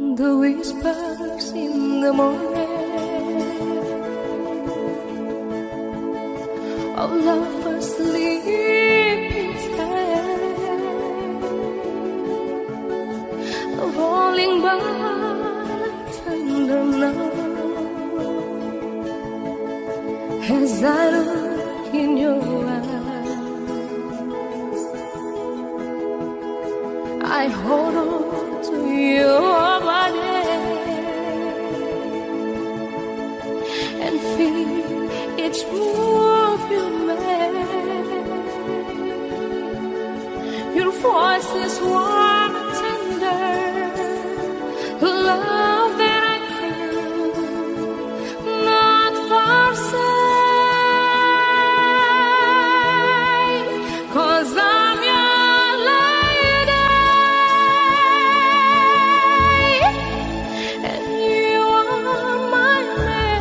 The whispers in the morning of lovers sleeping tight, of falling by tender night, as I look in your eyes, I hold on to your body and feel each move you make. Your voice is warm and tender, love that I cannot forsake, 'cause I'm your lady and you are my man.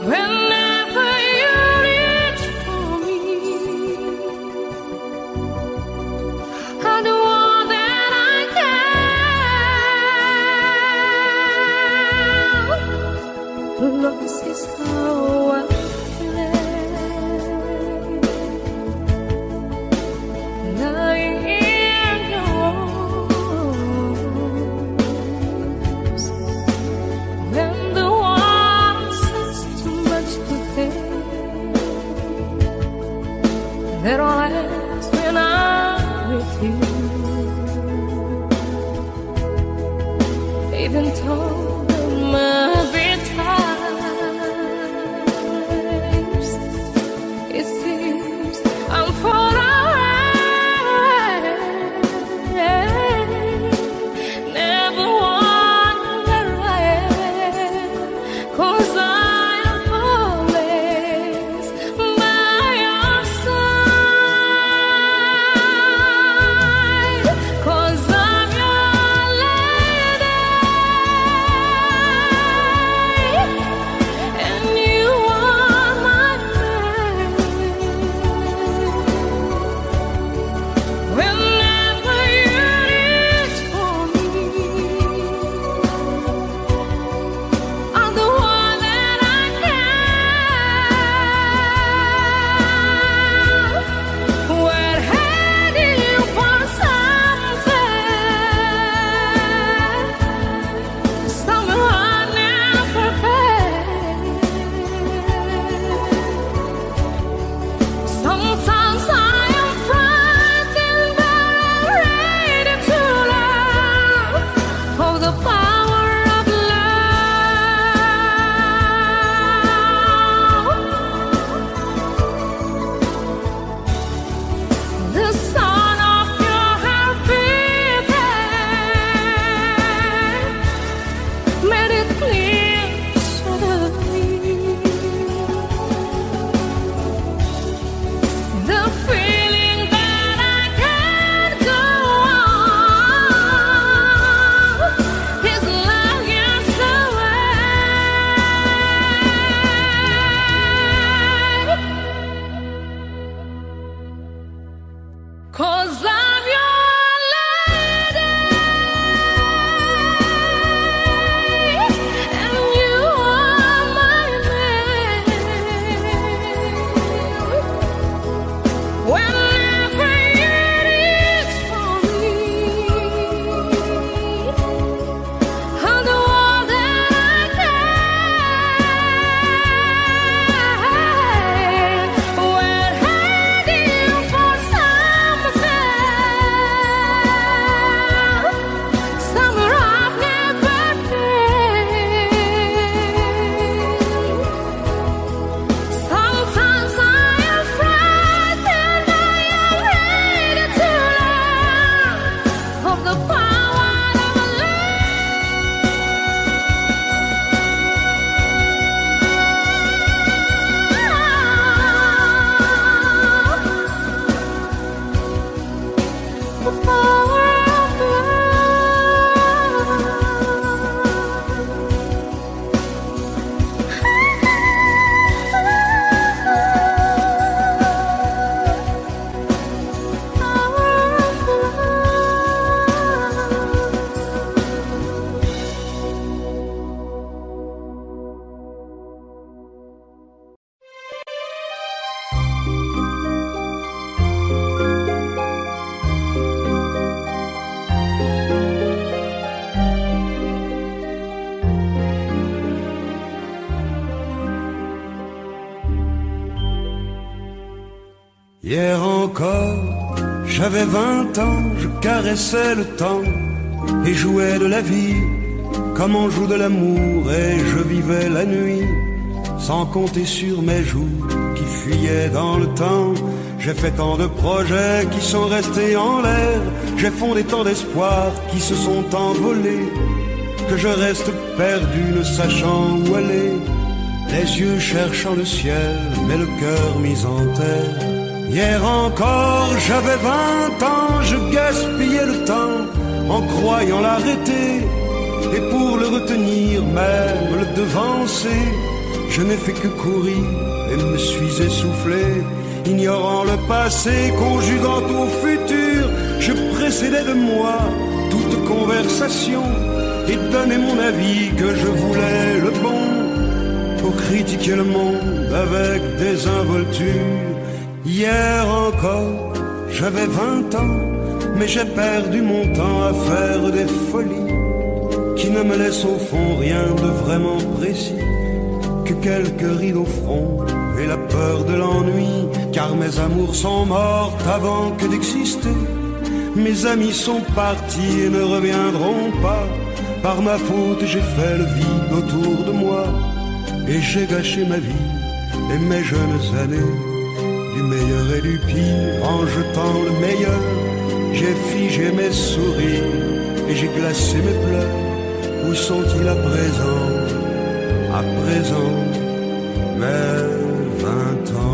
Whenever you reach for me, I'll do all that I can. Lost is how I feel, lying in your arms. When the world says too much to bear, that all ends when I'm with you. Even though there might be times it seems I'm far away, never wonder why, 'cause I'm always by your side, 'cause I'm your lady and you are my man. Whenever you reach for me, I'm the one that I can. We're heading for somewhere I never been. Sometimes I am frightened, but ready to learn of the power of love. The sound of your heart beating made it clear suddenly. The feeling that I can't go on is like years away, 'cause I'm your lady and you are my man. Whenever you reach for me, I'll do all that I can. We're heading for something Hier encore, j'avais 20 ans, je caressais le temps et jouais de la vie comme on joue de l'amour, et je vivais la nuit sans compter sur mes jours qui fuyaient dans le temps. J'ai fait tant de projets qui sont restés en l'air, j'ai fondé tant d'espoirs qui se sont envolés, que je reste perdu ne sachant où aller, les yeux cherchant le ciel mais le cœur mis en terre. Hier encore j'avais 20 ans, je gaspillais le temps en croyant l'arrêter, et pour le retenir, même le devancer, je n'ai fait que courir et me suis essoufflé. Ignorant le passé, conjuguant au futur, je précédais de moi toute conversation et donnais mon avis que je voulais le bon, pour critiquer le monde avec désinvolture. Hier encore, j'avais 20 ans, mais j'ai perdu mon temps à faire des folies qui ne me laissent au fond rien de vraiment précis, que quelques rides au front et la peur de l'ennui, car mes amours sont mortes avant que d'exister. Mes amis sont partis et ne reviendront pas. Par ma faute j'ai fait le vide autour de moi, et j'ai gâché ma vie et mes jeunes années, du meilleur et du pire en jetant le meilleur. J'ai figé mes sourires et j'ai glacé mes pleurs. Où sont-ils à présent, mes 20 ans?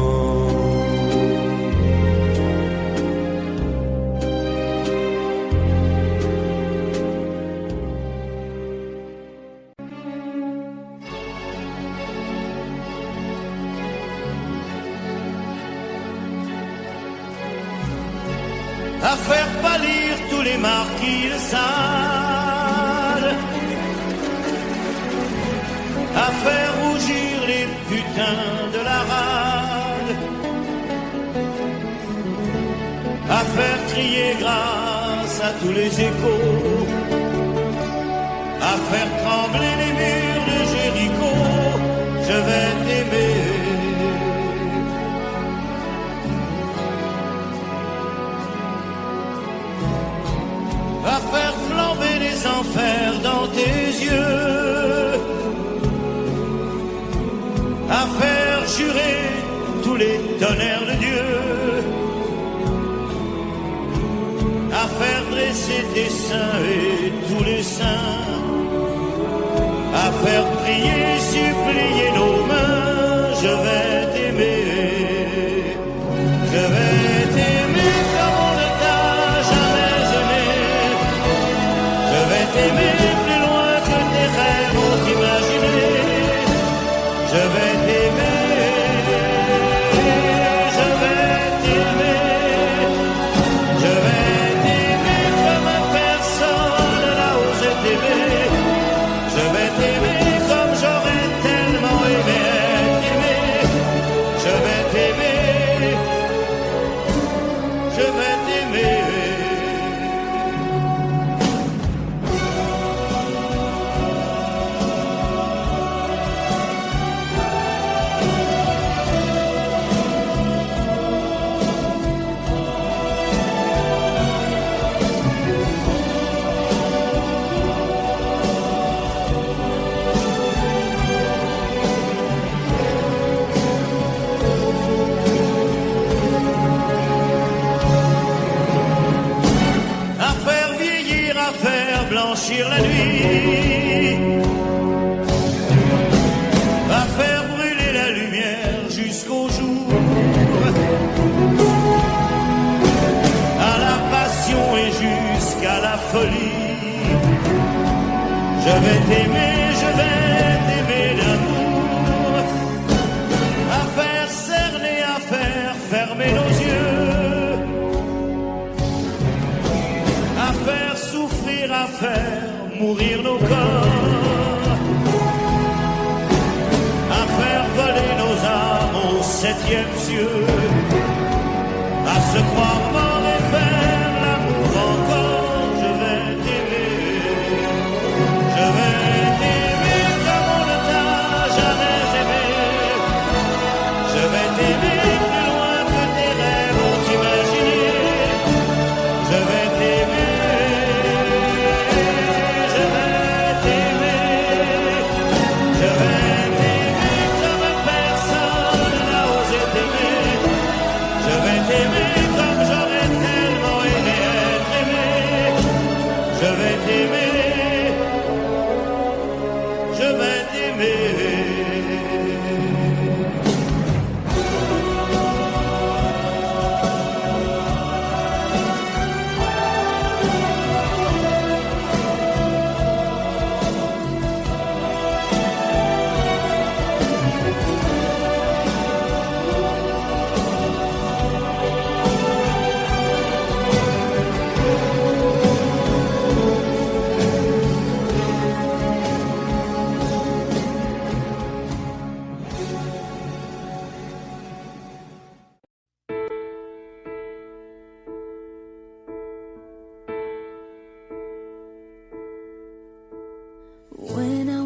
À faire pâlir tous les marquis de Sade, à faire rougir les putains de la rade, à faire crier grâce à tous les échos, à faire trembler les murs de Jéricho. Je vais t'aimer. À faire flamber les enfers dans tes yeux, à faire jurer tous les tonnerres de Dieu, à faire dresser tes seins et tous les saints, à faire prier, supplier nos mains. Je vais t'aimer, je vais t'aimer comme on ne t'a jamais aimé. Je vais t'aimer plus loin que tes rêves ont imaginé. Je vais t'aimer, je vais t'aimer, je vais t'aimer comme personne n'a osé t'aimer. Je vais t'aimer comme j'aurais tellement aimé être aimé. Je vais t'aimer, je vais t'aimer. À faire vieillir, à faire blanchir la nuit, à faire brûler la lumière jusqu'au jour, à la passion et jusqu'à la folie. Je vais t'aimer, je vais t'aimer d'amour, à faire cerner, à faire fermer nos yeux, à faire souffrir, à faire mourir nos corps, à faire voler nos âmes au septième cieux, à se croire mort et faire l'amour encore. Je vais t'aimer, je vais t'aimer comme on ne t'a jamais aimé. Je vais t'aimer plus loin que tes rêves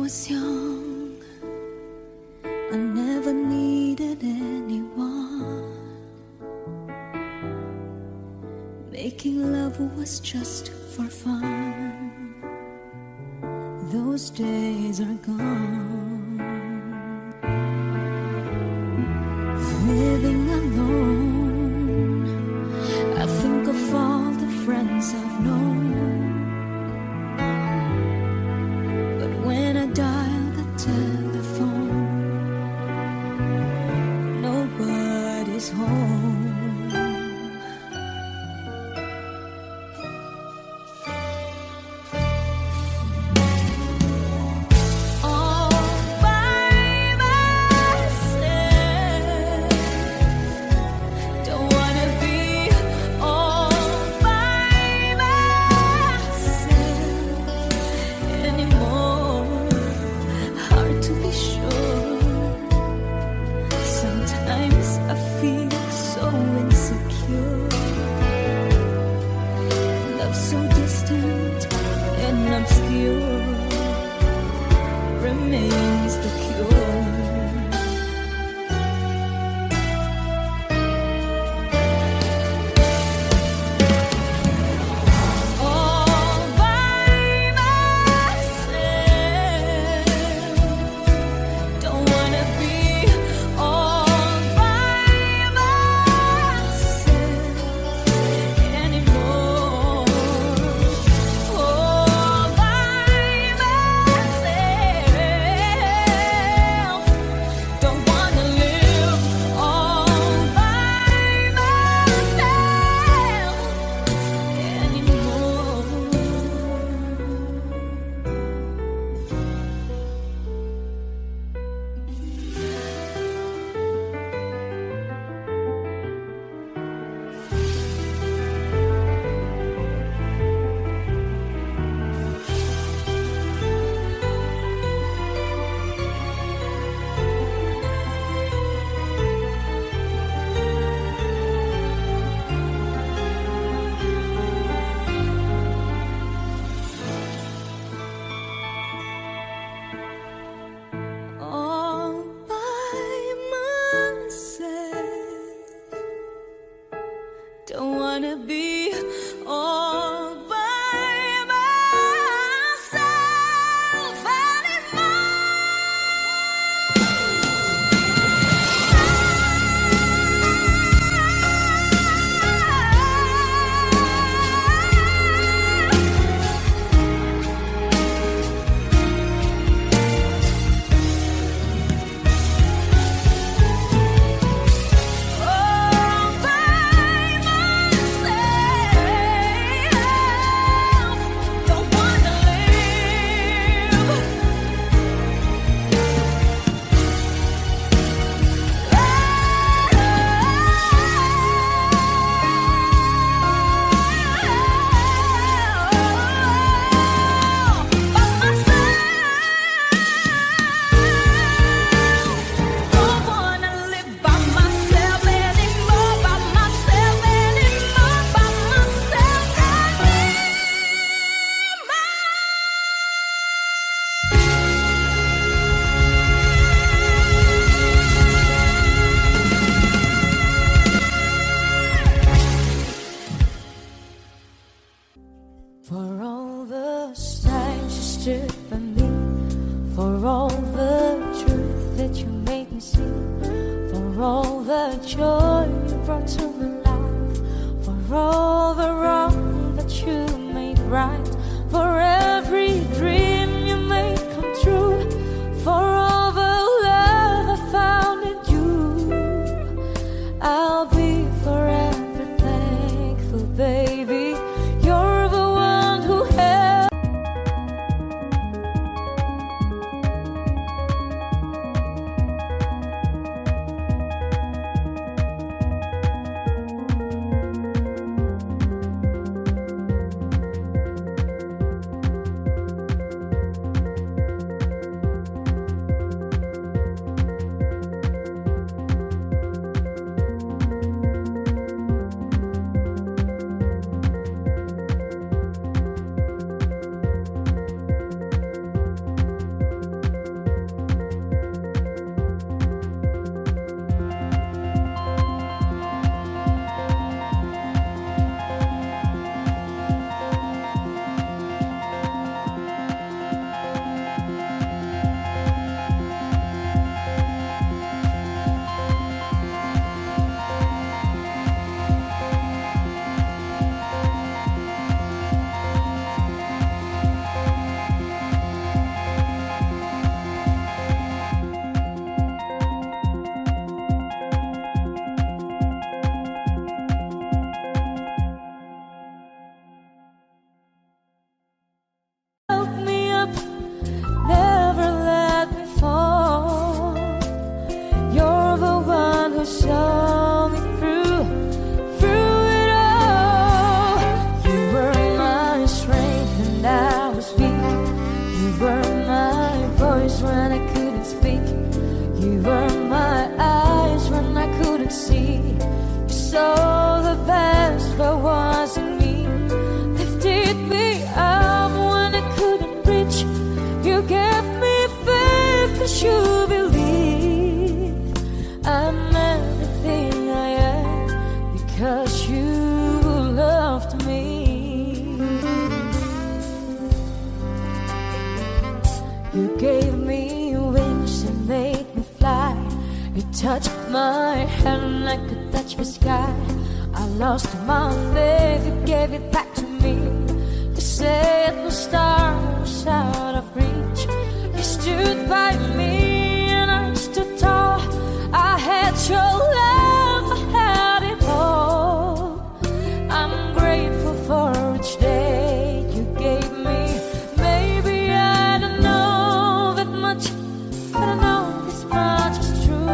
was young, I never needed anyone. Making love was just for fun. Those days are gone. Living alone, I think of all the friends I've known. But when I dial the telephone, nobody's home. Remains the cure. All by myself, don't wanna be all by myself anymore. All by myself, don't wanna live all by myself anymore. All by myself, don't wanna be all by myself all by myself, don't wanna live. By myself, don't wanna live by myself anymore. By myself anymore. By myself anymore. For all the times you stood by me, for all the truth that you made me see, for all the joy you brought to my life, for all the wrong that you made right, for every dream you made come true, for all the love I found in you, I'll be forever thankful, baby. You're the one who held. saw the best that was in me, lifted me up when I couldn't reach. You gave me faith 'cause you believe I'm everything I am because you loved me. You gave me wings and made me fly. You touched my hand like I touched the sky. I lost my faith, you gave it back to me. You said the star was out of reach. You stood by me and I stood tall. I had your love, I had it all. I'm grateful for each day you gave me. Maybe I don't know that much, but I know this much is true.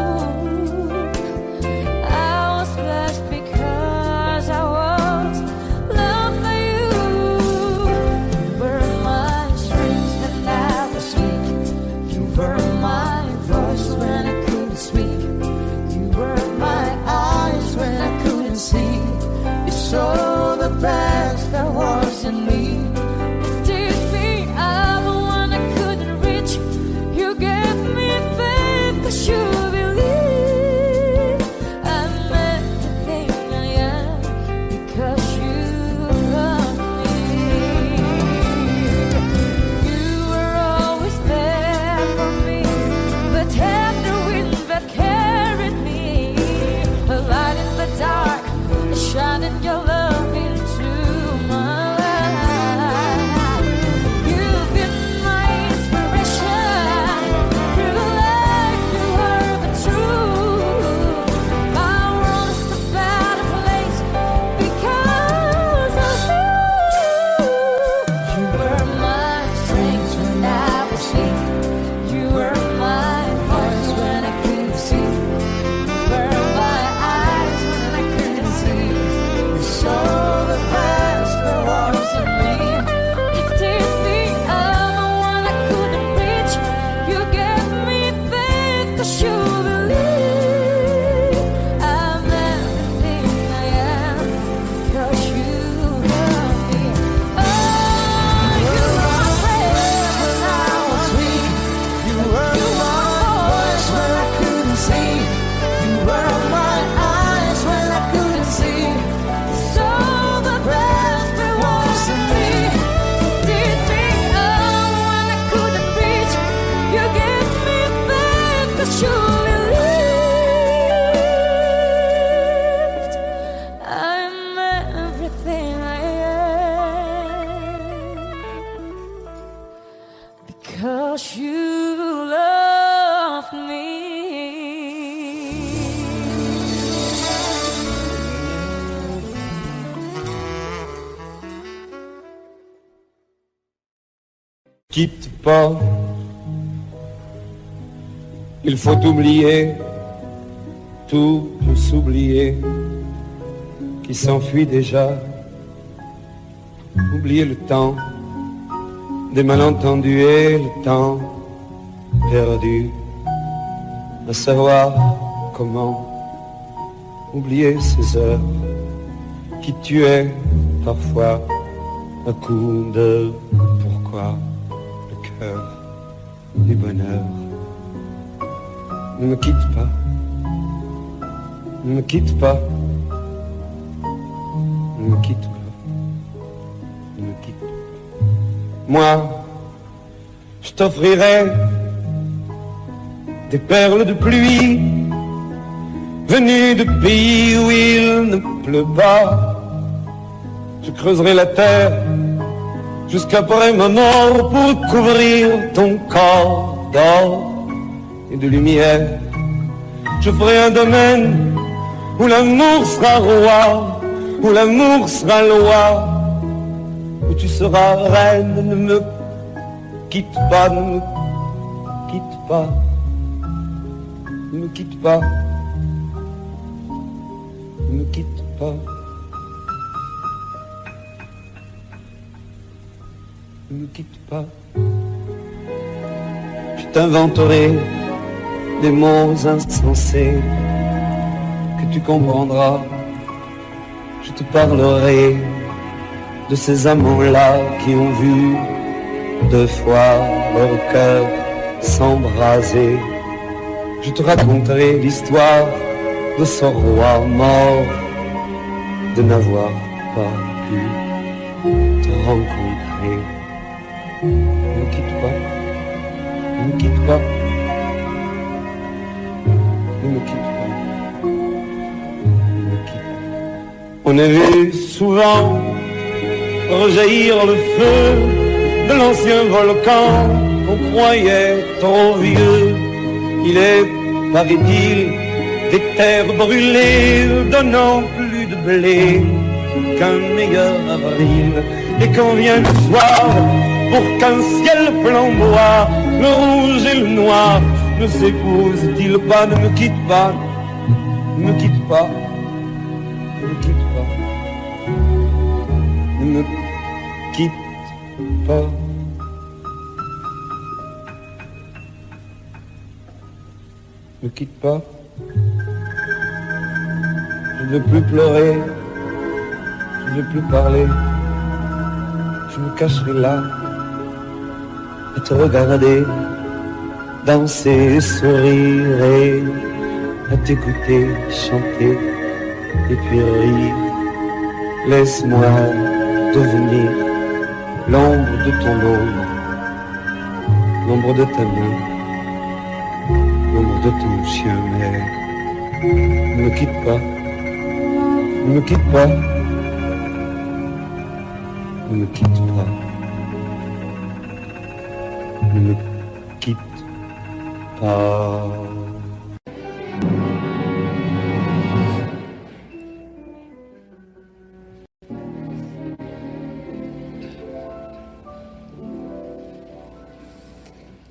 I was blessed because I was loved by you. You were my strength when I was weak. You were my voice when I couldn't speak. You were my eyes when I couldn't see. You saw the best that was in me. Lifted me up when I couldn't reach. You gave me faith 'cause you believe I'm everything I am because you love me. You were always there for me, the tender wind that carried me, a light in the dark, a shine in your love into my life. You've been my inspiration, through the light you are the truth. My world is a better place because of you. You were my strength when I was weak. You were my voice when I couldn't see. You were my eyes when I couldn't see. You saw the best there was in me. Lifted me up when I couldn't reach. You gave me faith 'cause you believe I'm everything I am because you love me. Oh, you were my friend when I was weak. You were my voice when I couldn't see. You were my eyes when I couldn't see. You saw the best there was in me. Lifted me up when I couldn't reach. You gave me faith 'cause you believed I'm everything I am because you loved me. Quitte pas, il faut oublier, tout peut s'oublier, qui s'enfuit déjà. Oublier le temps des malentendus et le temps perdu, à savoir comment oublier ces heures qui tuaient parfois à coups de pourquoi. Du bonheur. Ne me quitte pas, ne me quitte pas, ne me quitte pas, ne me quitte pas. Moi, je t'offrirai des perles de pluie venues de pays où il ne pleut pas. Je creuserai la terre jusqu'après ma mort pour couvrir ton corps d'or et de lumière. Je ferai un domaine où l'amour sera roi, où l'amour sera loi, où tu seras reine. Ne me quitte pas, ne me quitte pas, ne me quitte pas, ne me quitte pas. Ne me quitte pas. Je t'inventerai des mots insensés que tu comprendras te parlerai de ces amants-là qui ont vu 2 fois leur cœur s'embraser. Je te raconterai l'histoire de ce roi mort, de n'avoir pas pu te rencontrer. Ne me quitte pas, ne me quitte pas, ne me quitte pas, ne me quitte pas. On a vu souvent rejaillir le feu de l'ancien volcan qu'on croyait trop vieux. Il est, paraît-il, des terres brûlées donnant plus de blé qu'un meilleur avril. Et quand vient le soir, pour qu'un ciel flamboie, le rouge et le noir ne s'épousent-ils pas? Ne me quitte pas, ne me quitte pas, ne me quitte pas, ne me quitte pas. Ne quitte pas. Je ne veux plus pleurer. Je ne veux plus parler. Je me cacherai là à te regarder, danser, sourire et à t'écouter chanter et puis rire. Laisse-moi devenir l'ombre de ton ombre, l'ombre de ta main, l'ombre de ton chien, mais ne me quitte pas, ne me quitte pas, ne me quitte pas, ne me quitte pas.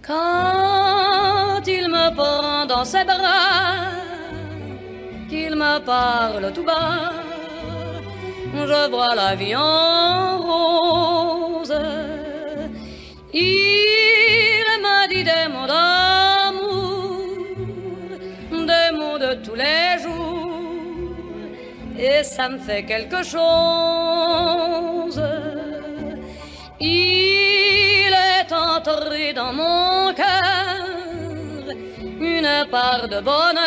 Quand il me prend dans ses bras, qu'il me parle tout bas, je vois la vie en rose. Il m'a dit des mots d'amour, des mots de tous les jours, et ça me fait quelque chose. Il est entré dans mon cœur une part de bonheur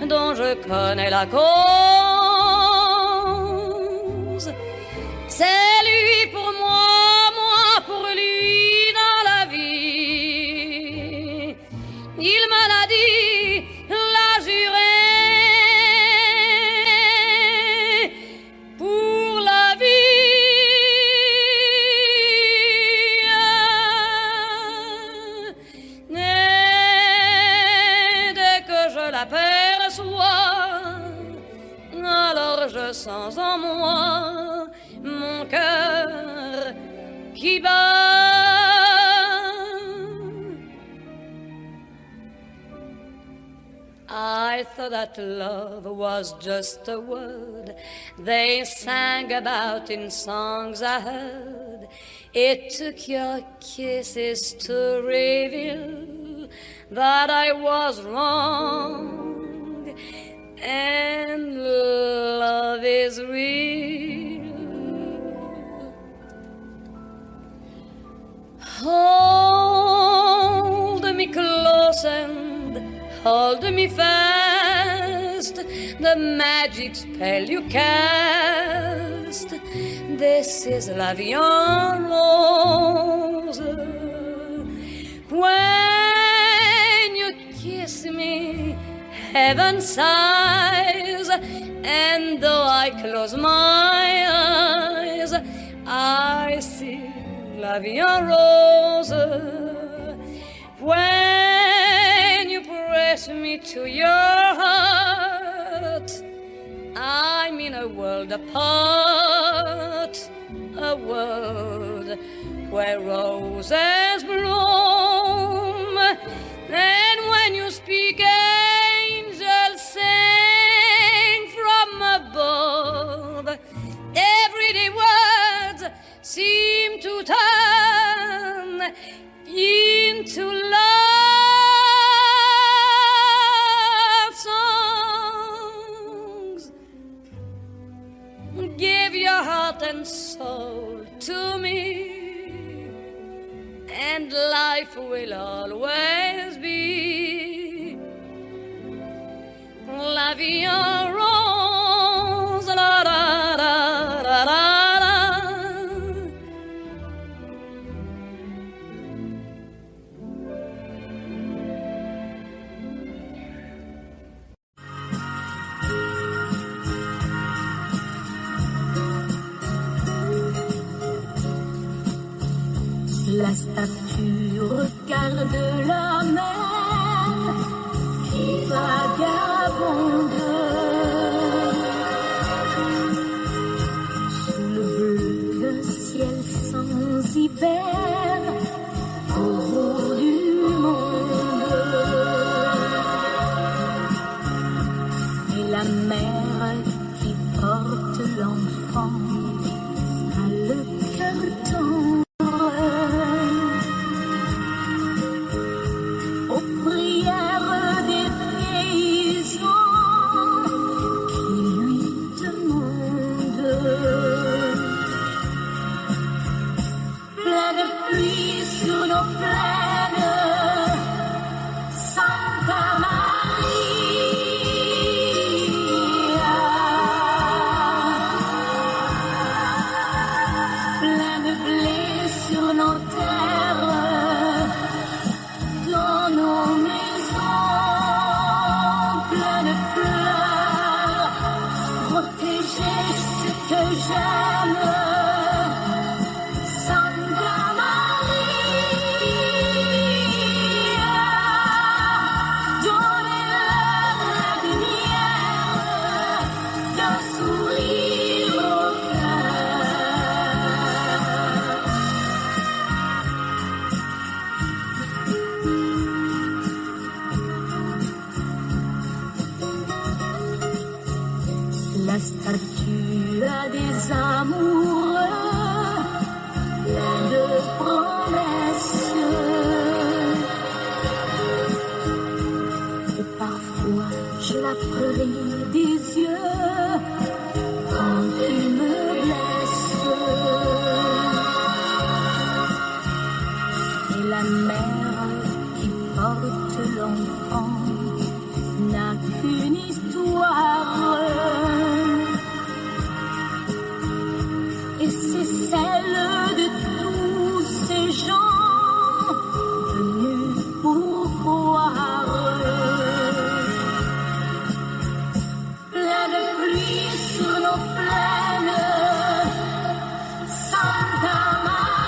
dont je connais la cause. C'est lui pour moi, moi pour lui dans la vie. Il me l'a dit, l'a juré. Pour la vie. Alors je sens en moi mon cœur qui bat. I thought that love was just a word they sang about in songs I heard. It took your kisses to reveal that I was wrong. And love is real. Hold me close and hold me fast. The magic spell you cast. This is la vie en rose. When you kiss me, heaven sighs, and though I close my eyes, I see la vie en rose. When you press me to your heart, I'm in a world apart, a world where roses bloom. And when you speak, angels sing from above. Everyday words seem to turn into love songs. Give your heart and soul to me, and life will always be la vie en rose. La, da, da, da, da. La statue regarde la mer qui vagabonde sous le bleu d'un ciel sans hiver au bout du monde. Et la mère qui porte l'enfant a le cœur tendre aux prières des paysans qui lui demandent. Plein de pluie sur nos plaines, Santa Maria. Plein de blé sur nos terres, dans nos maisons, plein de fleurs, protéger ce que j'aime, Santa Maria. Donnez-leur la lumière d'un sourire au cœur. La statue a des amoureux, plein de promesses. Et parfois je la prie des yeux quand tu me blesses. Et la mère qui porte l'enfant n'a qu'une histoire, et c'est celle de tous ces gens venus pour croire. Plein de pluie sur nos plaines, Santa Maria.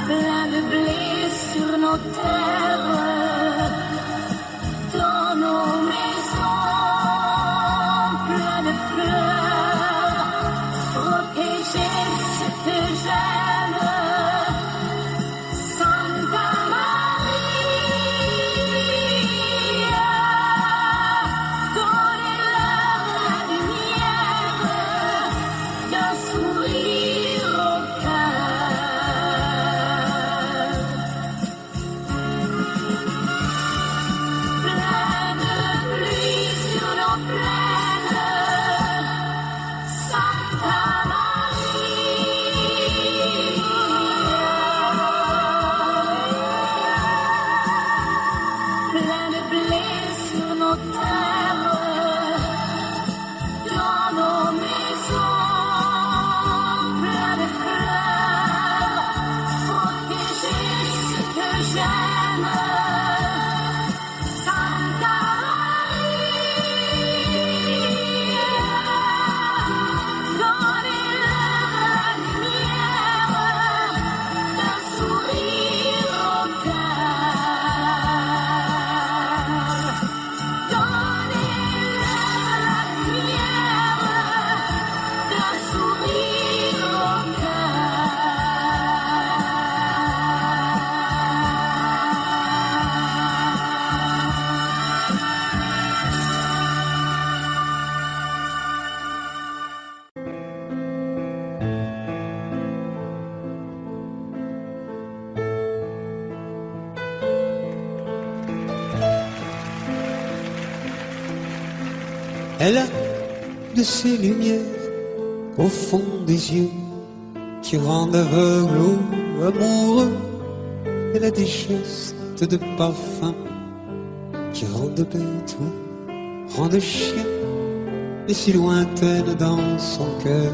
Plein de blé sur nos terres, dans nos maisons, plein de fleurs, protéger ce que j'aime, Santa Maria. Donnez-leur la lumière d'un sourire au cœur. Plein de pluie sur nos plaines, Santa Maria. Plein de blé sur nos terres, dans nos maisons, plein de fleurs, protéger ce que j'aime, Santa Maria. Donnez-leur la lumière d'un sourire au cœur. Donnez-leur Elle a de ces lumières au fond des yeux qui rendent aveugle ou amoureux. Elle a des gestes de parfum qui rendent bête ou rendent chien, mais si lointaine dans son cœur.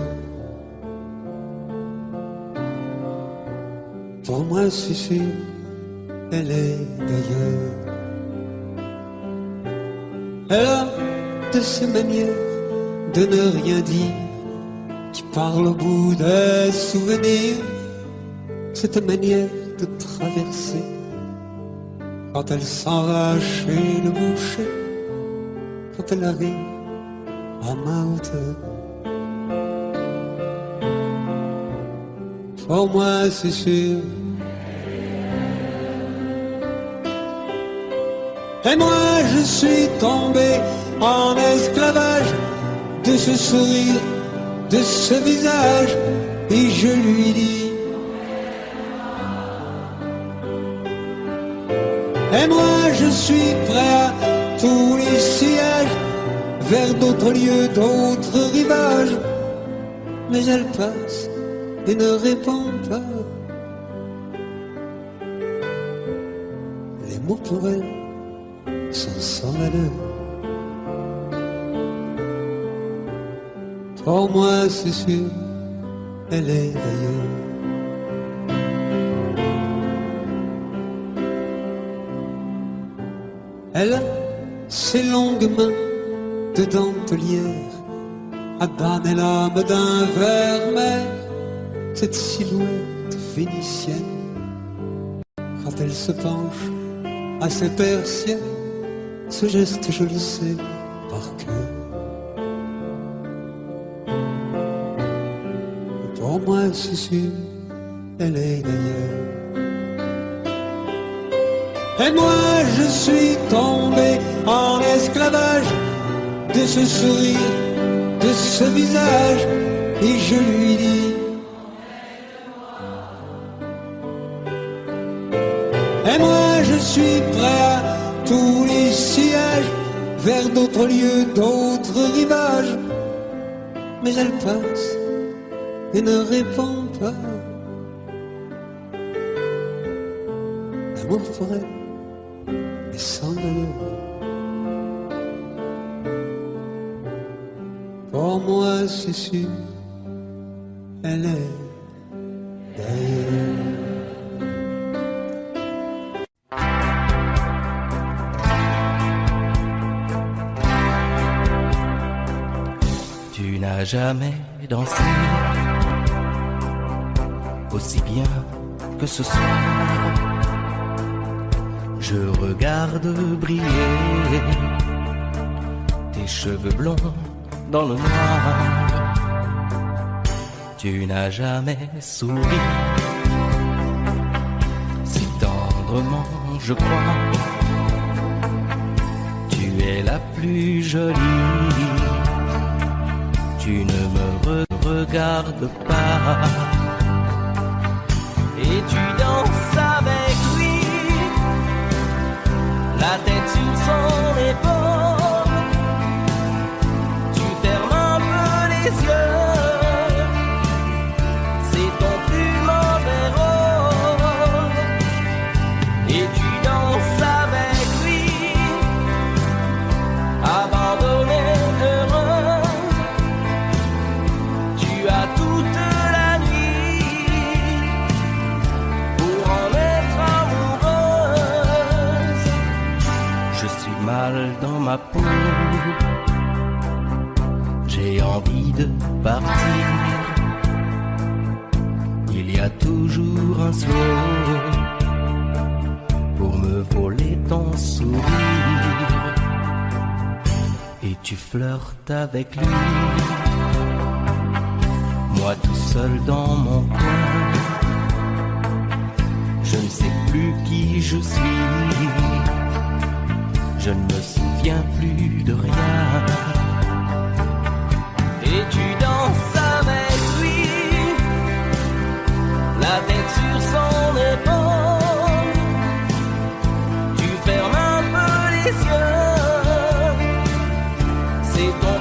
Pour moi c'est sûr, elle est d'ailleurs. Elle a de ces manières de ne rien dire qui parle au bout des souvenirs, cette manière de traverser quand elle s'en va chez le boucher, quand elle arrive à ma hauteur. Pour moi c'est sûr. Et moi je suis tombé en esclavage de ce sourire, de ce visage, et je lui dis: et moi je suis prêt à tous les sillages, vers d'autres lieux, d'autres rivages. Mais elle passe et ne répond pas. Les mots pour elle sont sans valeur. Pour moi c'est sûr, elle est d'ailleurs. Elle a ses longues mains de dentelière à banner l'âme d'un vermeil, cette silhouette vénitienne quand elle se penche à ses persiennes. Ce geste je le sais par cœur. Pour moi c'est sûr, elle est d'ailleurs. Et moi je suis tombé en esclavage de ce sourire, de ce visage, et je lui dis: et moi je suis prêt à tous les sillages, vers d'autres lieux, d'autres rivages. Mais elle passe et ne répond pas. L'amour pour elle est sans valeur. Pour moi c'est sûr, elle est d'ailleurs. Tu n'as jamais dansé aussi bien que ce soir. Je regarde briller tes cheveux blonds dans le noir. Tu n'as jamais souri si tendrement, je crois. Tu es la plus jolie. Tu ne me regardes pas et tu danses avec lui, la tête sur son épaule. Tu fermes un peu les yeux, c'est ton plus mauvais rôle. Et tu danses avec lui, abandonné, heureux. Tu as toute la nuit pour en être amoureuse. Je suis mal dans ma peau, j'ai envie de partir. Il y a toujours un slow pour me voler ton sourire. Et tu flirtes avec lui, moi tout seul dans mon coin. Je ne sais plus qui je suis, je ne me souviens plus de rien. Et tu danses avec lui, la tête sur son épaule. Tu fermes un peu les yeux, c'est ton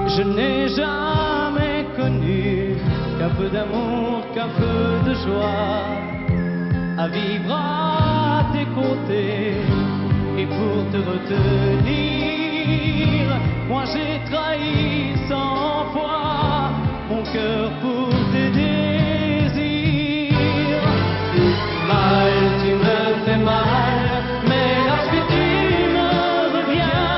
Je n'ai jamais connu qu'un peu d'amour, qu'un peu de joie, à vivre à tes côtés et pour te retenir. Moi j'ai trahi 100 fois mon cœur pour tes désirs. Mal, tu me fais mal, mais lorsque tu me reviens,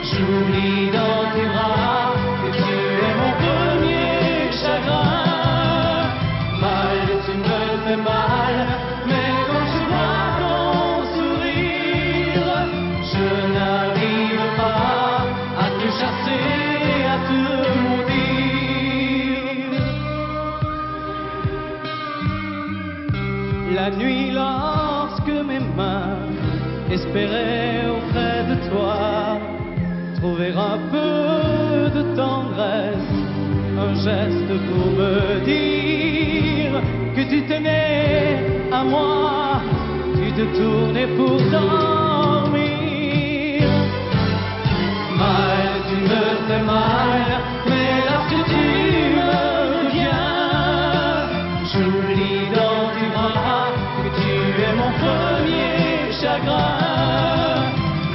j'oublie dans tes bras que tu es mon premier chagrin. Mal, tu me fais mal, mais quand je vois ton sourire, je n'arrive pas à te chasser, à te maudire. La nuit, lorsque mes mains espéraient auprès de toi trouver un peu de tendresse, un geste pour me dire que tu tenais à moi, tu te tournais pour dormir. Mal, tu me fais mal, mais lorsque tu me reviens, j'oublie dans tes bras que tu es mon premier chagrin.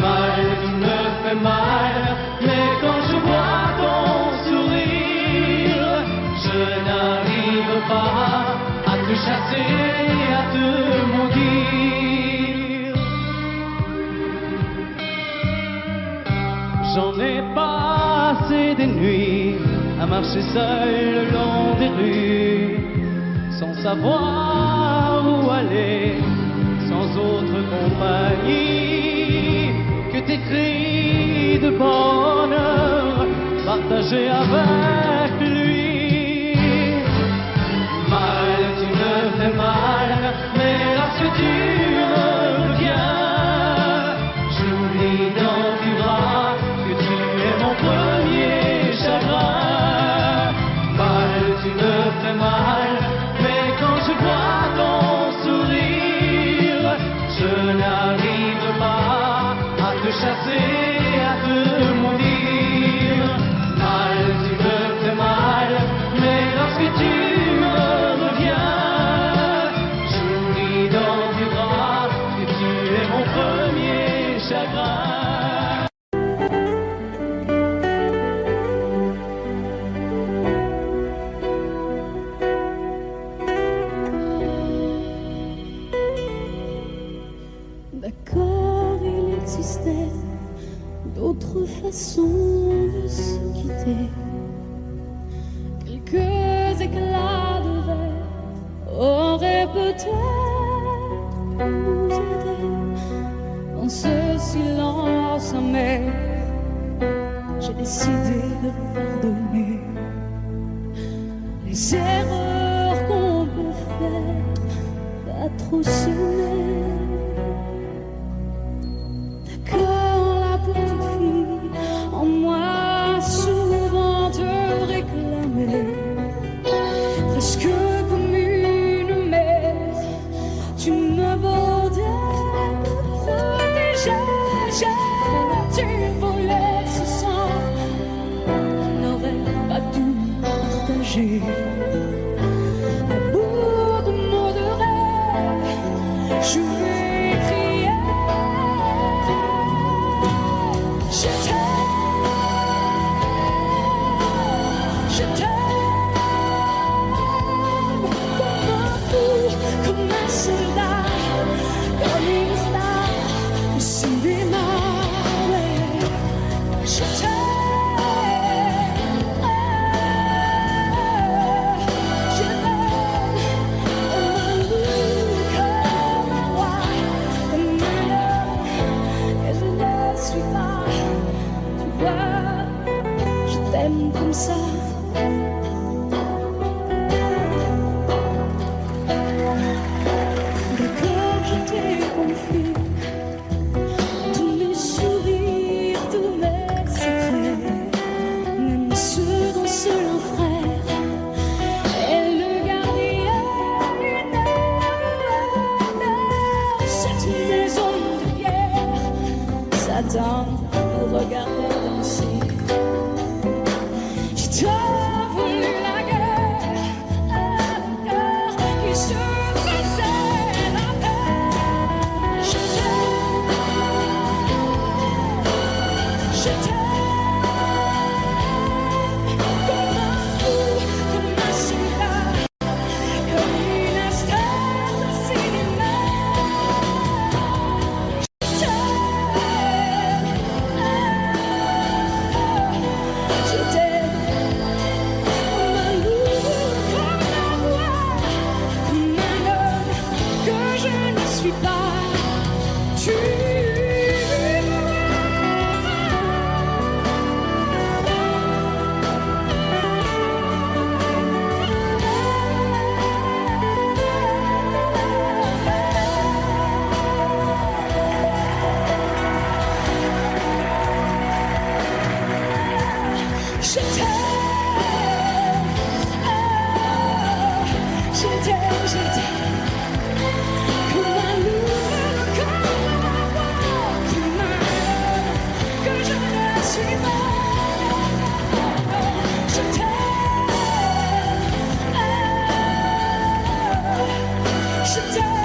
Mal, tu me fais mal, mais quand je vois ton sourire, je n'arrive pas à te chasser, à te maudire. J'en ai passé des nuits à marcher seul le long des rues, sans savoir où aller, sans autre compagnie que tes cris de bonheur partagés avec lui. Mal, tu me fais mal, mais lorsque tu me reviens, j'oublie dans tes bras que tu es mon premier chagrin. Mal, tu me fais mal, mais quand je vois ton sourire, je n'arrive pas à te chasser, à te maudire. Mal, tu me fais mal, mais lorsque tu me reviens, j'oublie dans tes bras que tu es mon premier chagrin. D'accord, il existait d'autres façons de se quitter. Quelques éclats de verre auraient peut-être pu nous aider. Dans ce silence amer, j'ai décidé de pardonner les erreurs qu'on peut faire, pas trop s'aimer. D'accord, la petite fille en moi souvent te réclamait, presque comme une mère, tu me bordais, me protégeais, tu volais ce sang qu'on n'aurait pas dû partager. À bout de mots de rêve, je vais crier. Je t'aime comme un fou, comme un soldat, comme une star au cinéma. Ouais. Je t'aime, je t'aime comme un loup, comme un roi, comme un homme, et je ne suis pas. Tu vois, je t'aime comme ça. D'accord, je t'ai confié tous mes sourires, tous mes secrets, même ceux d'un seul frère, et le gardien d'une cette maison de pierre. Satan me regardait danser. je t'aime, je t'aime, je t'aime. Comme un loup, comme un roi, comme un homme que je ne suis pas. Je t'aime, je t'aime.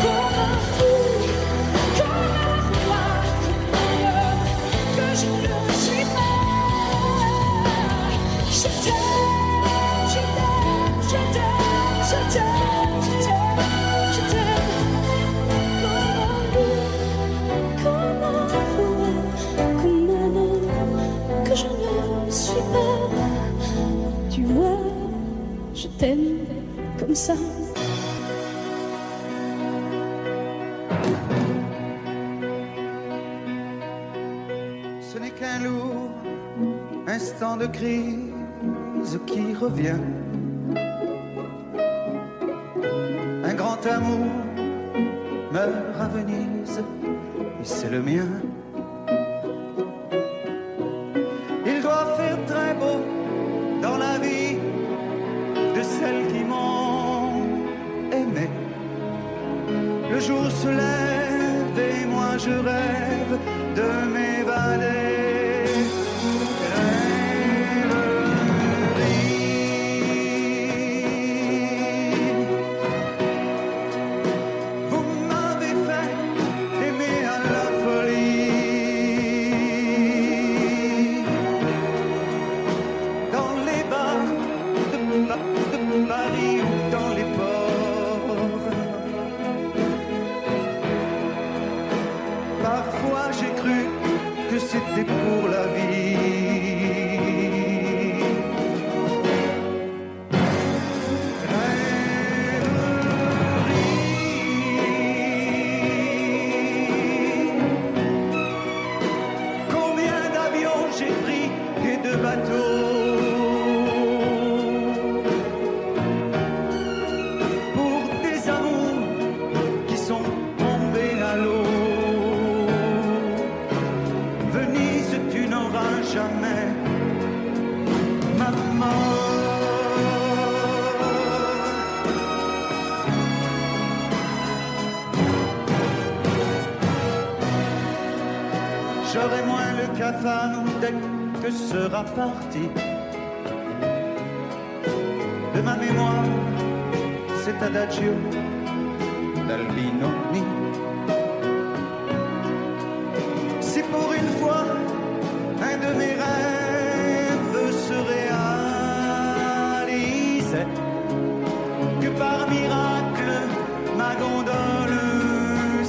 Comme un fou, comme un roi, comme un homme que je ne suis pas. Je t'aime, je t'aime, je t'aime, je t'aime, je t'aime, je t'aime. Comme un loup, comme un roi, comme un homme que je ne suis pas. Tu vois, je t'aime comme ça. Ce n'est qu'un lourd instant de crise qui revient. Un grand amour meurt à Venise et c'est le mien. Il doit faire très beau dans la vie de celles qui m'ont aimé. Le jour se lève et moi je rêve de m'évader. Vous m'avez fait aimer à la folie. Dans les bars de Paris ou dans les ports. Parfois j'ai cru que c'était pour la vie. Rêverie. Combien d'avions j'ai pris et de bateaux pour des amours qui sont tombés à l'eau. Venise, tu n'auras jamais maman. J'aurai moins le cafard dès que sera parti de ma mémoire cet adagio d'Albinoni. Si pour une fois un de mes rêves se réalisait, que par miracle ma gondole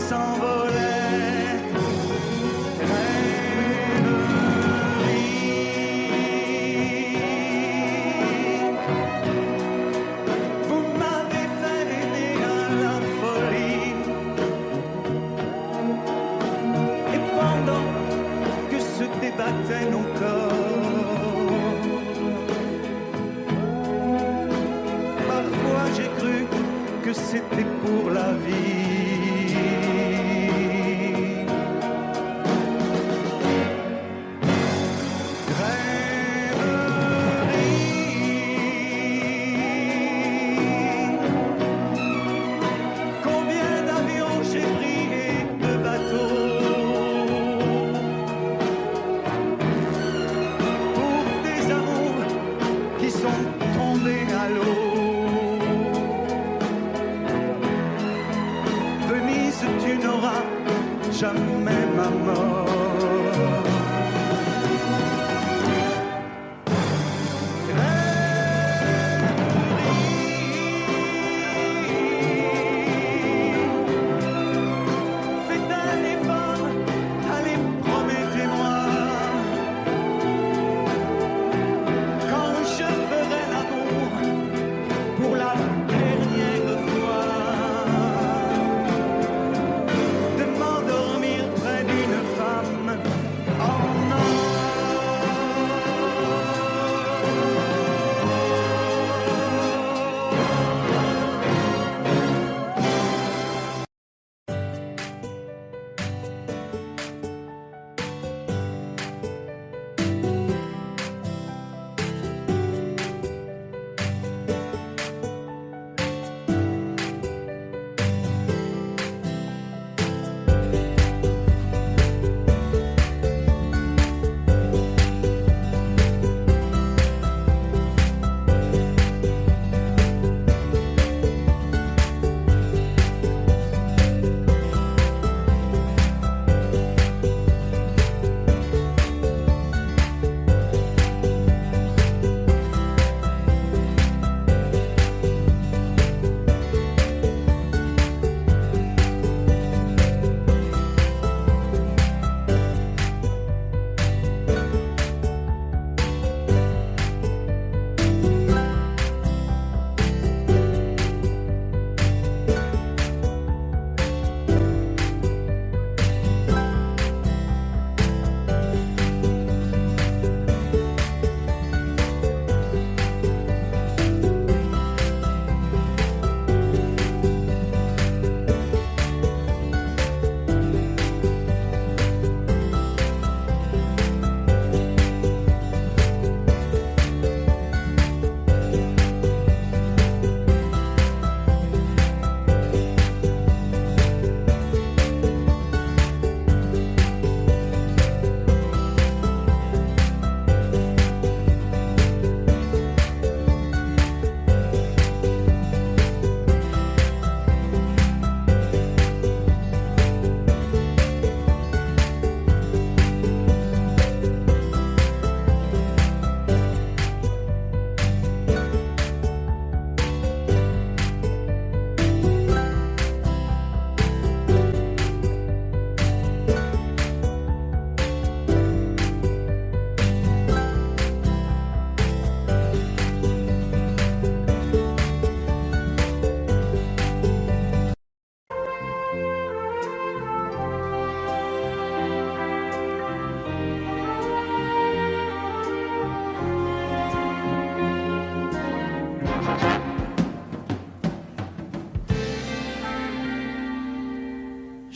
s'envolait. Rêverie. Vous m'avez fait aimer à la folie. Et pendant que se débattait nos corps, parfois j'ai cru que c'était pour la vie. Rêverie. Combien d'avions j'ai pris et de bateaux pour des amours qui sont tombés à l'eau.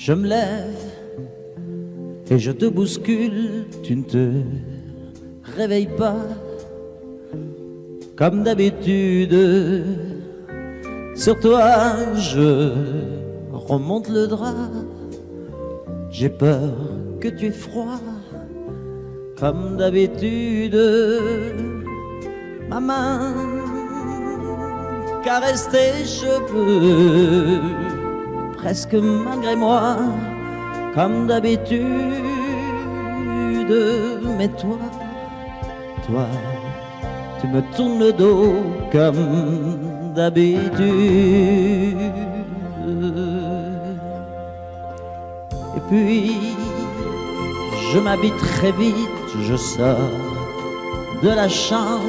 Je me lève et je te bouscule, tu ne te réveilles pas comme d'habitude. Sur toi je remonte le drap, j'ai peur que tu aies froid comme d'habitude. Ma main caresse tes cheveux, presque malgré moi, comme d'habitude. Mais toi, tu me tournes le dos comme d'habitude. Et puis, je m'habille très vite, je sors de la chambre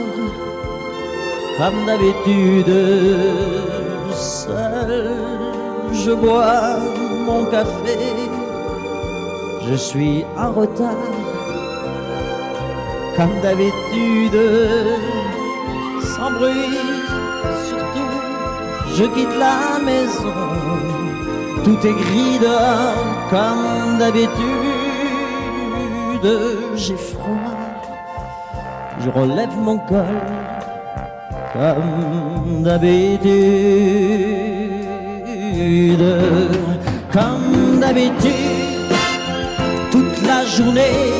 comme d'habitude. Seul, je bois mon café, je suis en retard comme d'habitude. Sans bruit, surtout, je quitte la maison, tout est gris dehors comme d'habitude. J'ai froid, je relève mon col comme d'habitude. Comme d'habitude, toute la journée,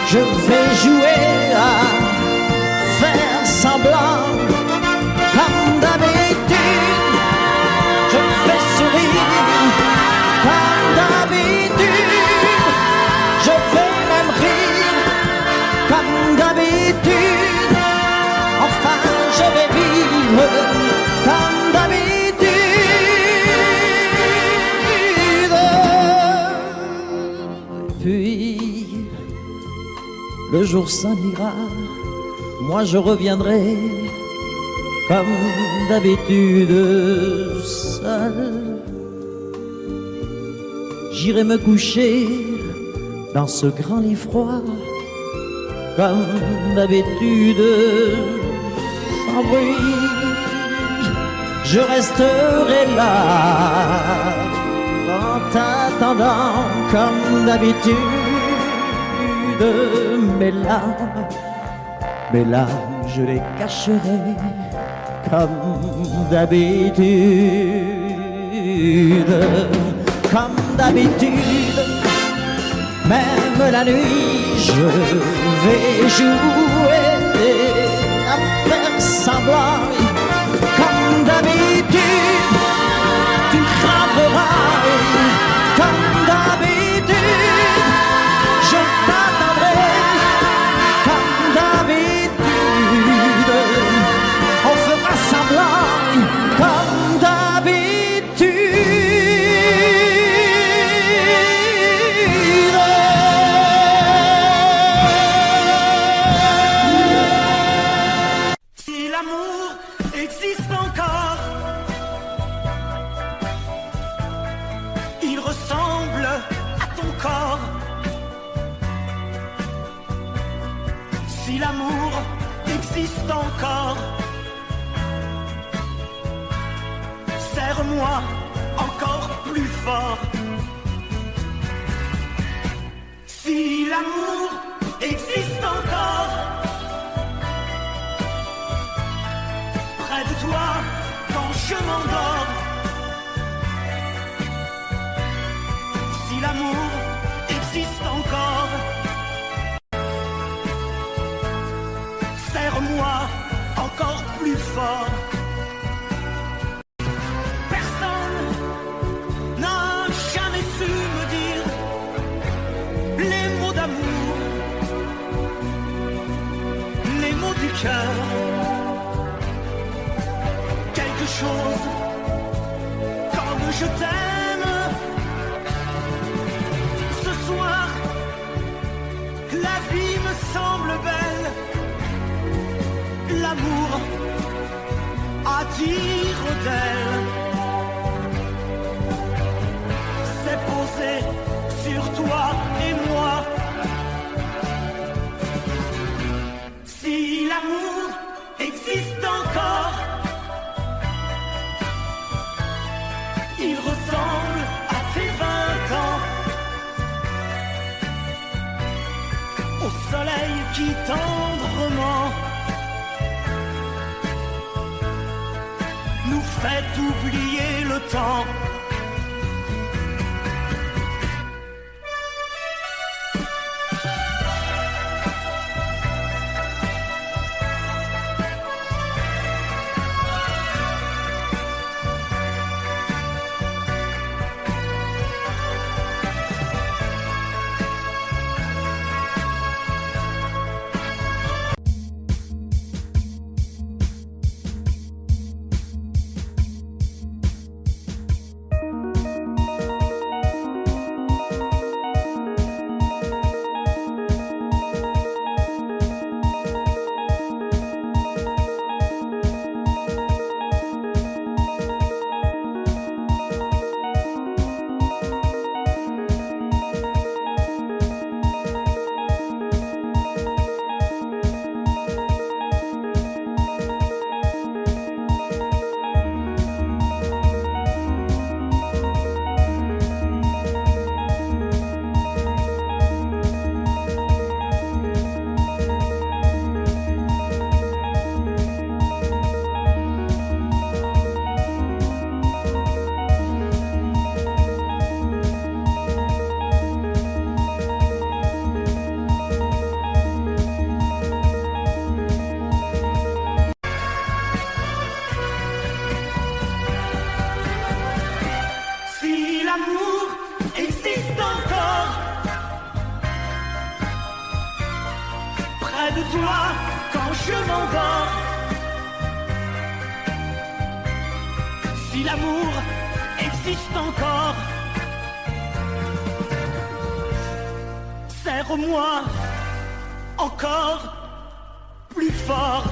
je vais jouer à faire semblant. Comme d'habitude, je fais sourire. Comme d'habitude, je vais même rire. Comme d'habitude, enfin je vais vivre comme d'habitude. Puis le jour s'en ira, moi je reviendrai comme d'habitude seul. J'irai me coucher dans ce grand lit froid comme d'habitude, sans bruit. Je resterai là en t'attendant comme d'habitude. Mes larmes, je les cacherai comme d'habitude. Comme d'habitude, même la nuit, je vais jouer à faire semblant. Comme d'habitude, tu craindras. Comme d'habitude, je t'attendrai. Comme d'habitude, on fera semblant. Comme d'habitude. Si l'amour existe encore, il ressemble à ton corps. Si l'amour existe encore, serre-moi encore plus fort. Si l'amour existe encore, près de toi quand je m'endors. Si l'amour existe encore, serre-moi encore plus fort. Personne n'a jamais su me dire les mots d'amour, les mots du cœur. Quelque chose comme je t'aime. Ce soir, la vie me semble belle. L'amour attire d'elle. C'est posé sur toi et moi. Si l'amour existe encore, il ressemble à tes qui tendrement nous fait oublier le temps. De toi quand je m'endors. Si l'amour existe encore, serre-moi encore plus fort.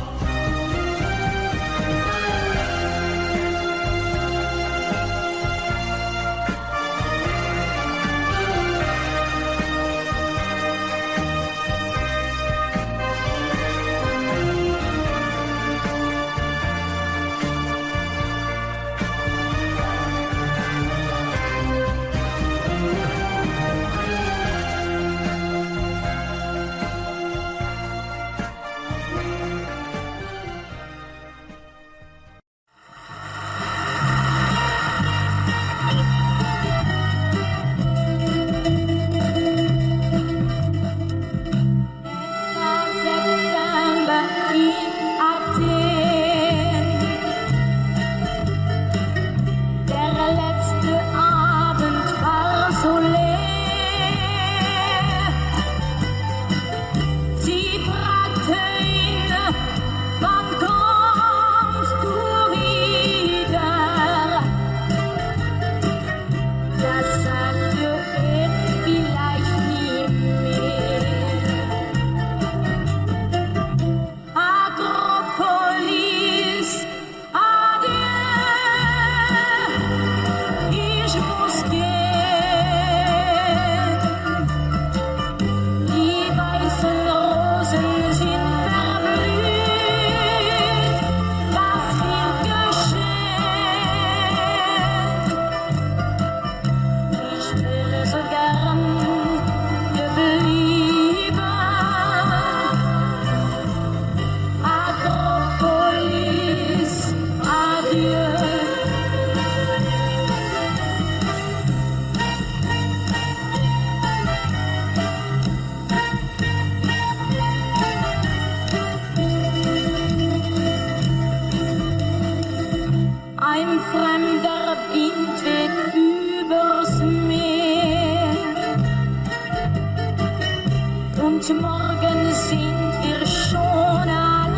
Morgen sind wir schon allein.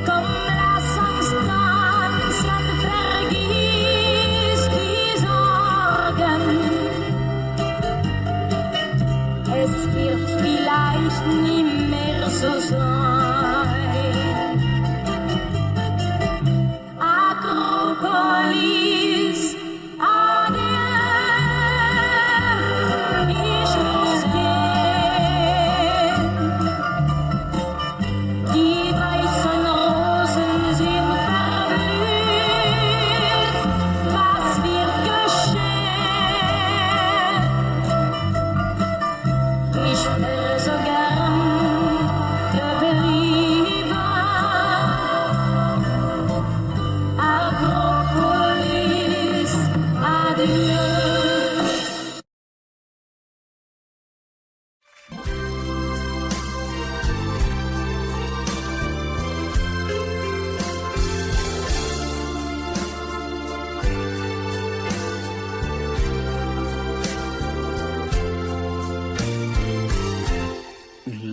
Komm, lass uns tanzen, vergiss die Sorgen. Es wird vielleicht nie mehr so sein. Akropolis,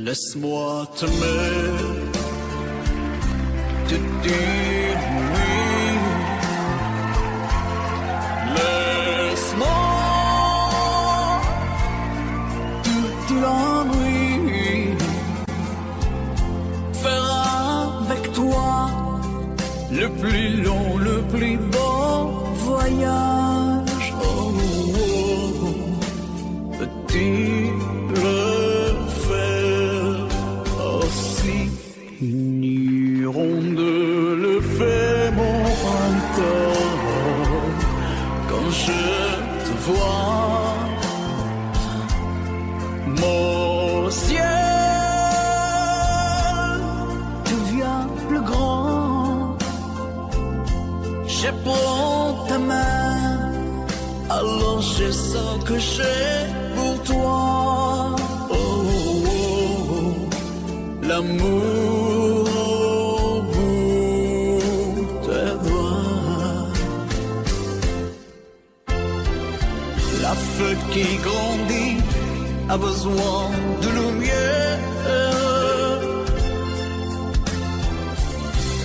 Laisse-moi t'aimer, te dire oui. Laisse-moi toute l'ennui faire avec toi le plus long, le plus beau voyage. Oh, oh, oh. Petit le faire aussi une ronde le fait mon corps quand je te vois mon ciel devient plus grand. Je prends ta main, alors je sens que j'ai pour toi. Oh, oh, oh, l'amour au bout des doigts. La feuille qui grandit a besoin de lumière.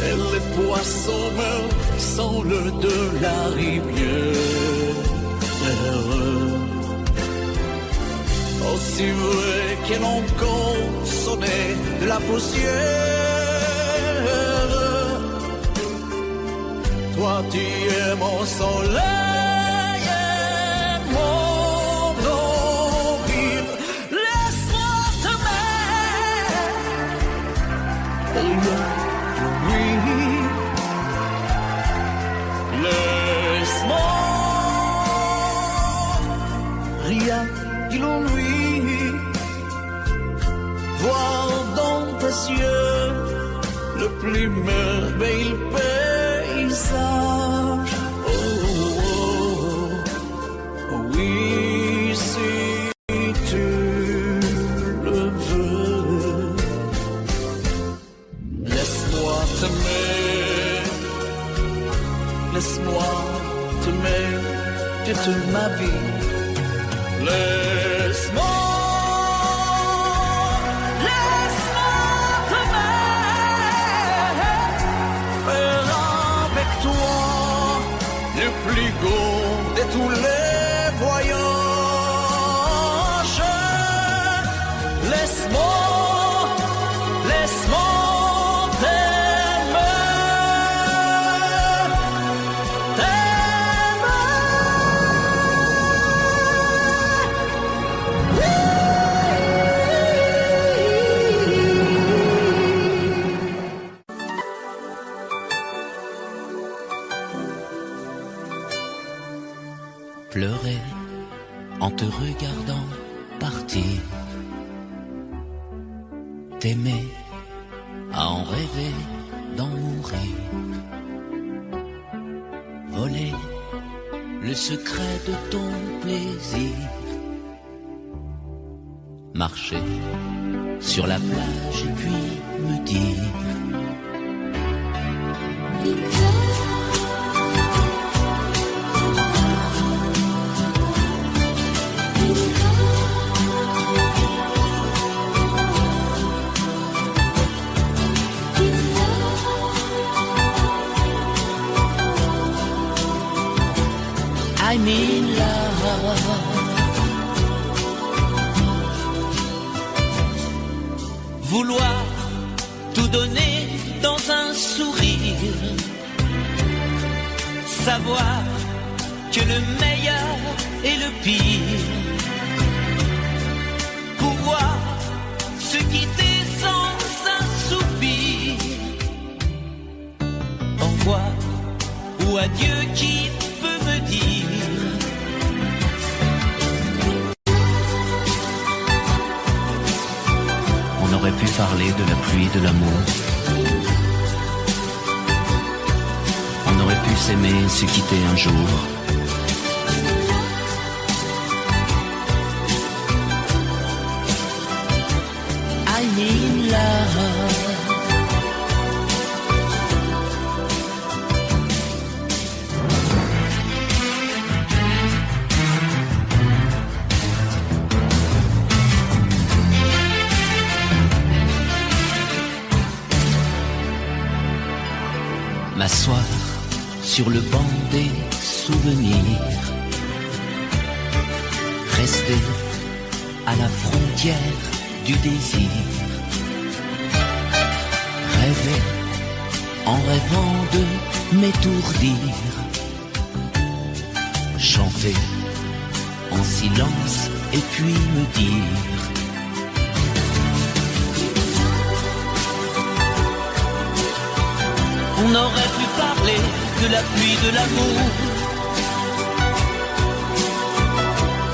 Et les poissons meurent sans l'eau de la rivière. Aussi vrai qu'elle encore sonné de la poussière. Toi tu es mon soleil et mon orire. Laisse-moi t'aimer. Oui, laisse-moi rien que l'ennui voir dans tes yeux le plus merveilleux paysage. Oh, oh, oh, oui, si tu le veux. Laisse-moi t'aimer, laisse-moi t'aimer toute ma vie. Laisse-moi faire avec toi le plus beau de tous les voyages. Laisse-moi t'aimer, pleurer en te regardant partir, t'aimer à en rêver d'en mourir, voler le secret de ton plaisir, marcher sur la plage et puis me dire I'm in love. Vouloir tout donner dans un sourire, savoir que le meilleur est le pire, pouvoir se quitter sans un soupir, au revoir ou adieu qui peut me dire. On aurait pu parler de la pluie, de l'amour. On aurait pu s'aimer, se quitter un jour. I'm in love. m'asseoir sur le banc des souvenirs, rester à la frontière du désir, rêver en rêvant de m'étourdir, chanter en silence et puis me dire: on aurait pu parler de la pluie de l'amour,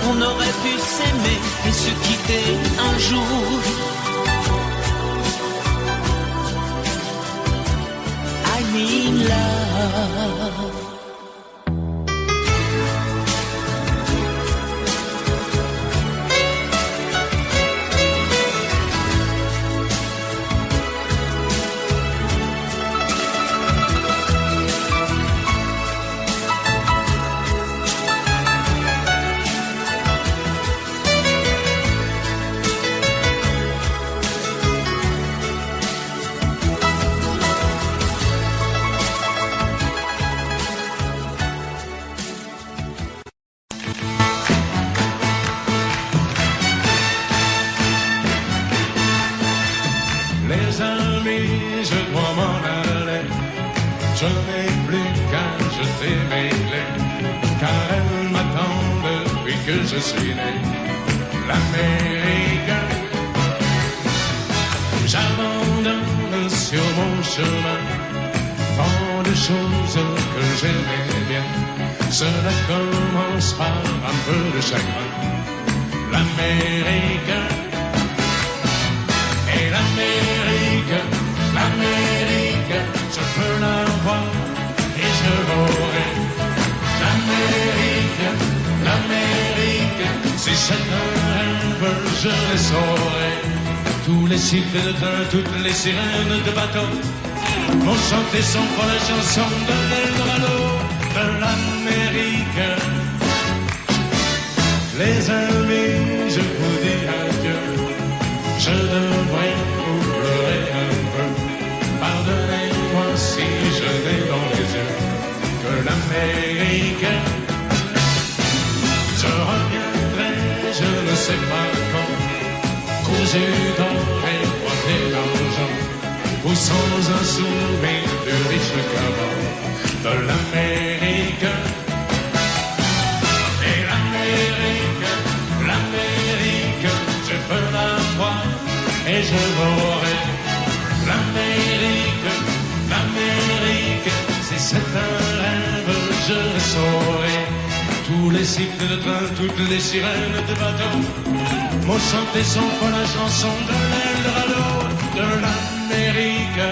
on aurait pu s'aimer et se quitter un jour. I mean love. Les amis, je dois m'en aller. Je n'ai plus qu'à jeter mes clés, car elles m'attendent depuis que je suis né. L'Amérique, j'abandonne sur mon chemin tant de choses que j'aimais bien. Cela commence par un peu de chagrin. L'Amérique, et l'Amérique, l'Amérique, je peux la voir et je l'aurai. L'Amérique, l'Amérique, si c'est un rêve, je le saurai. Tous les cycles de train, toutes les sirènes de bateau vont chanter sans fois la chanson de l'Eldorado de l'Amérique. Les amis, je vous dis adieu. Je devrais vous pleurer un peu. Pardonnez-moi si je n'ai dans les yeux que l'Amérique. Je reviendrai, je ne sais pas quand, cousu d'or et coiffé d'argent, ou sans un souvenir plus riche qu'avant de l'Amérique. Et l'Amérique, l'Amérique, je peux la voir et je l'aurai. L'Amérique, l'Amérique, si c'est un rêve, je le saurai. Tous les cycles de train, toutes les sirènes de bateau m'ont chanté sans fois la chanson de l'Eldorado de l'Amérique.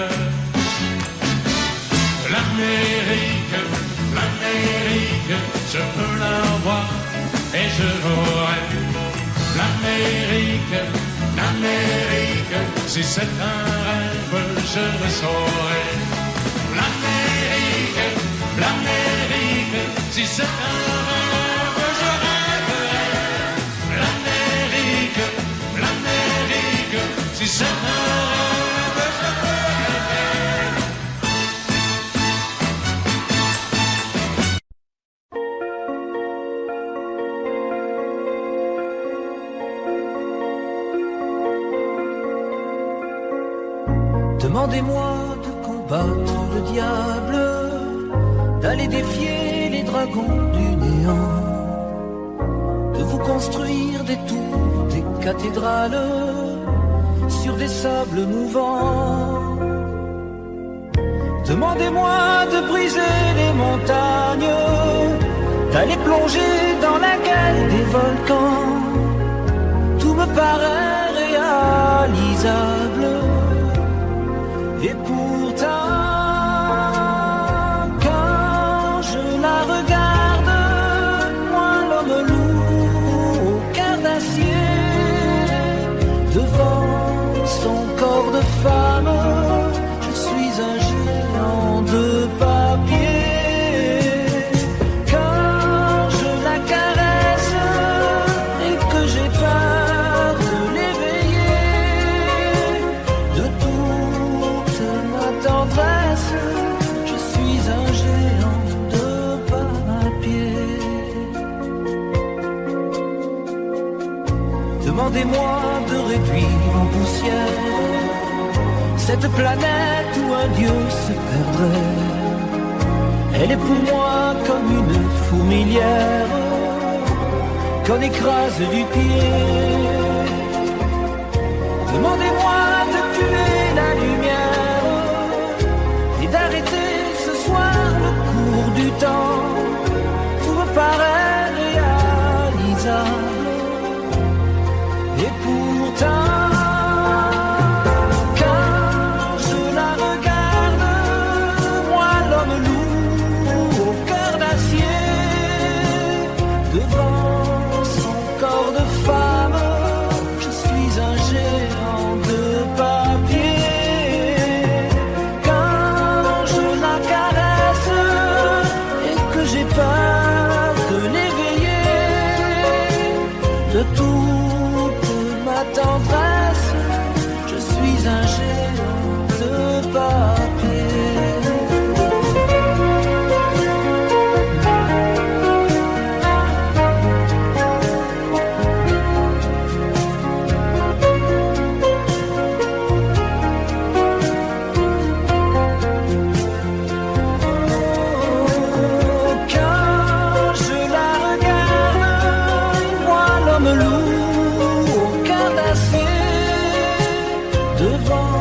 L'Amérique, l'Amérique, je peux la voir et je l'aurai. L'Amérique, l'Amérique, si c'est un rêve, je le saurai. L'Amérique, l'Amérique, si c'est un rêve, je rêverai. L'Amérique, l'Amérique, si c'est un rêve, je rêverai. Demandez-moi de combattre le diable, d'aller défier les dragons du néant, de vous construire des tours, des cathédrales sur des sables mouvants. Demandez-moi de briser les montagnes, d'aller plonger dans la gueule des volcans. Tout me paraît réalisable. Et pourtant, quand je la regarde, moi l'homme lourd au cœur d'acier, devant son corps de femme, je suis un géant de papier. Quand je la caresse et que j'ai peur de l'éveiller, de tout tendresse, je suis Demandez-moi de réduire en poussière cette planète où un dieu se perdrait. Elle est pour moi comme une fourmilière qu'on écrase du pied. Demandez-moi de tuer la lumière et d'arrêter ce soir le cours du temps. Tout me paraît réalisable et pourtant toute ma tendresse, je suis un géant de papier. Devant